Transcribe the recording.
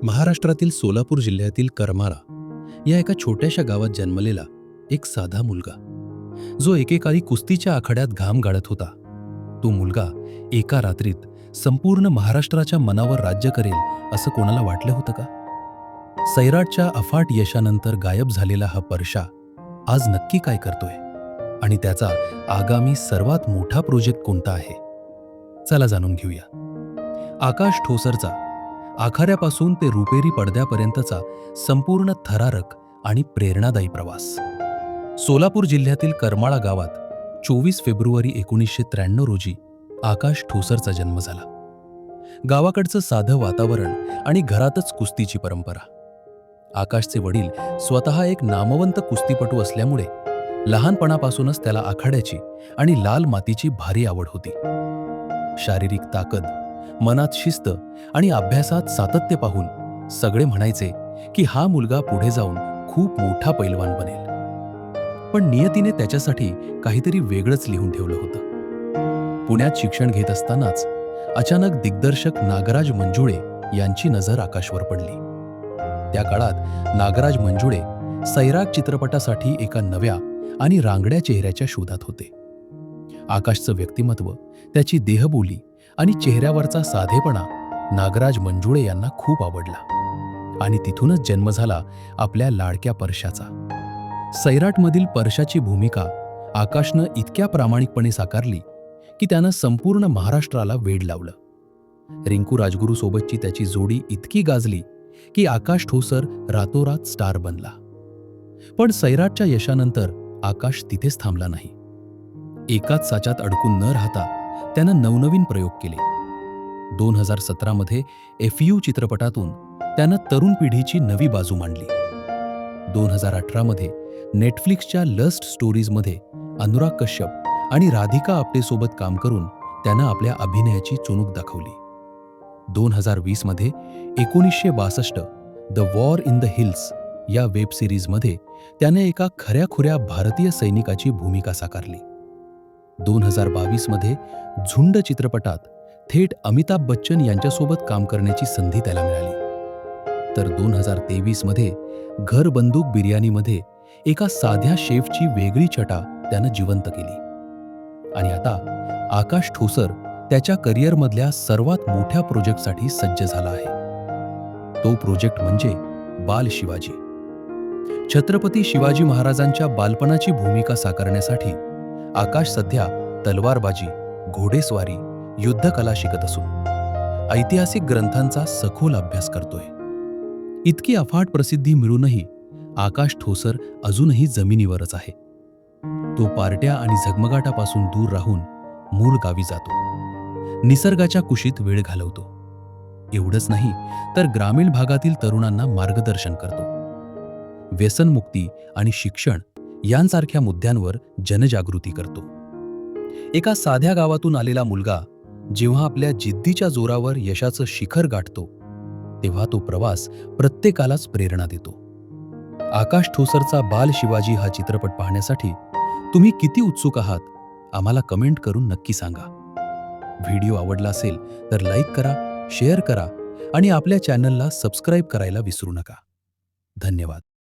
महाराष्ट्रातील सोलापूर जिल्ह्यातील करमाळा या एका छोट्याशा गावात जन्मलेला एक साधा मुलगा, जो एकेकाळी कुस्तीच्या आखाड्यात घाम गाळत होता. तो मुलगा एका रात्रीत संपूर्ण महाराष्ट्राच्या मनावर राज्य करेल असं कोणाला वाटलं होतं का? सैराटच्या अफाट यशानंतर गायब झालेला हा परशा आज नक्की काय करतोय आणि त्याचा आगामी सर्वात मोठा प्रोजेक्ट कोणता आहे? चला जाणून घेऊया. आकाश ठोसरचा आखाड्यापासून ते रुपेरी पडद्यापर्यंतचा संपूर्ण थरारक आणि प्रेरणादायी प्रवास. सोलापूर जिल्ह्यातील करमाळा गावात 24 फेब्रुवारी 1993 रोजी आकाश ठोसरचा जन्म झाला. गावाकडचं साधं वातावरण आणि घरातच कुस्तीची परंपरा. आकाशचे वडील स्वतः एक नामवंत कुस्तीपटू असल्यामुळे लहानपणापासूनच त्याला आखाड्याची आणि लाल मातीची भारी आवड होती. शारीरिक ताकद, मनात शिस्त आणि अभ्यासात सातत्य पाहून सगळे म्हणायचे की हा मुलगा पुढे जाऊन खूप मोठा पैलवान बनेल. पण नियतीने त्याच्यासाठी काहीतरी वेगळंच लिहून ठेवलं होतं. पुण्यात शिक्षण घेत असतानाच अचानक दिग्दर्शक नागराज मंजुळे यांची नजर आकाशवर पडली. त्या काळात नागराज मंजुळे सैराट चित्रपटासाठी एका नव्या आणि रांगड्या चेहऱ्याच्या शोधात होते. आकाशचं व्यक्तिमत्व, त्याची देहबोली आणि चेहऱ्यावरचा साधेपणा नागराज मंजुळे यांना खूप आवडला आणि तिथूनच जन्म झाला आपल्या लाडक्या परशाचा. सैराटमधील परशाची भूमिका आकाशनं इतक्या प्रामाणिकपणे साकारली की त्यानं संपूर्ण महाराष्ट्राला वेड लावलं. रिंकू राजगुरू सोबतची त्याची जोडी इतकी गाजली की आकाश ठोसर रातोरात स्टार बनला. पण सैराटच्या यशानंतर आकाश तिथेच थांबला नाही. एकाच साच्यात अडकून न राहता त्यानं नवनवीन प्रयोग केले. 2017 मध्ये FU चित्रपटातून त्यानं तरुण पिढीची नवी बाजू मांडली. 2018 मध्ये नेटफ्लिक्सच्या लस्ट स्टोरीजमध्ये अनुराग कश्यप आणि राधिका आपटेसोबत काम करून त्यानं आपल्या अभिनयाची चुणूक दाखवली. 2020 मध्ये 1962 the war in the hills या वेब सिरीजमध्ये त्याने एका खऱ्याखुऱ्या भारतीय सैनिकाची भूमिका साकारली. 2022 मध्ये झुंड चित्रपटात थेट अमिताभ बच्चन यांच्यासोबत काम करण्याची संधी त्याला मिळाली. तर 2023 मध्ये घर बंदूक बिर्याणीमध्ये एका साध्या शेफची वेगळी छटा त्यानं जिवंत केली. आणि आता आकाश ठोसर त्याच्या करिअरमधल्या सर्वात मोठ्या प्रोजेक्टसाठी सज्ज झाला आहे. तो प्रोजेक्ट म्हणजे बाल शिवाजी. छत्रपती शिवाजी महाराजांच्या बालपणाची भूमिका साकारण्यासाठी आकाश सध्या तलवारबाजी, घोडेस्वारी, युद्धकला शिकत असून ऐतिहासिक ग्रंथांचा सखोल अभ्यास करतोय. इतकी अफाट प्रसिद्धी मिळूनही आकाश ठोसर अजूनही जमिनीवरच आहे. तो पार्ट्या आणि झगमगाटापासून दूर राहून मूळ गावी जातो. निसर्गाच्या कुशीत वेळ घालवतो. एवढंच नाही तर ग्रामीण भागातील तरुणांना मार्गदर्शन करतो. व्यसनमुक्ती आणि शिक्षण यांसारख्या मुद्द्यांवर जनजागृती करतो. एका साध्या गावातून आलेला मुलगा जेव्हा आपल्या जिद्दीच्या जोरावर यशाचं शिखर गाठतो, तेव्हा तो प्रवास प्रत्येकालाच प्रेरणा देतो. आकाश ठोसरचा बाल शिवाजी हा चित्रपट पाहण्यासाठी तुम्ही किती उत्सुक आहात, आम्हाला कमेंट करून नक्की सांगा. व्हिडिओ आवडला असेल तर लाईक करा, शेअर करा आणि आपल्या चॅनलला सबस्क्राईब करायला विसरू नका. धन्यवाद.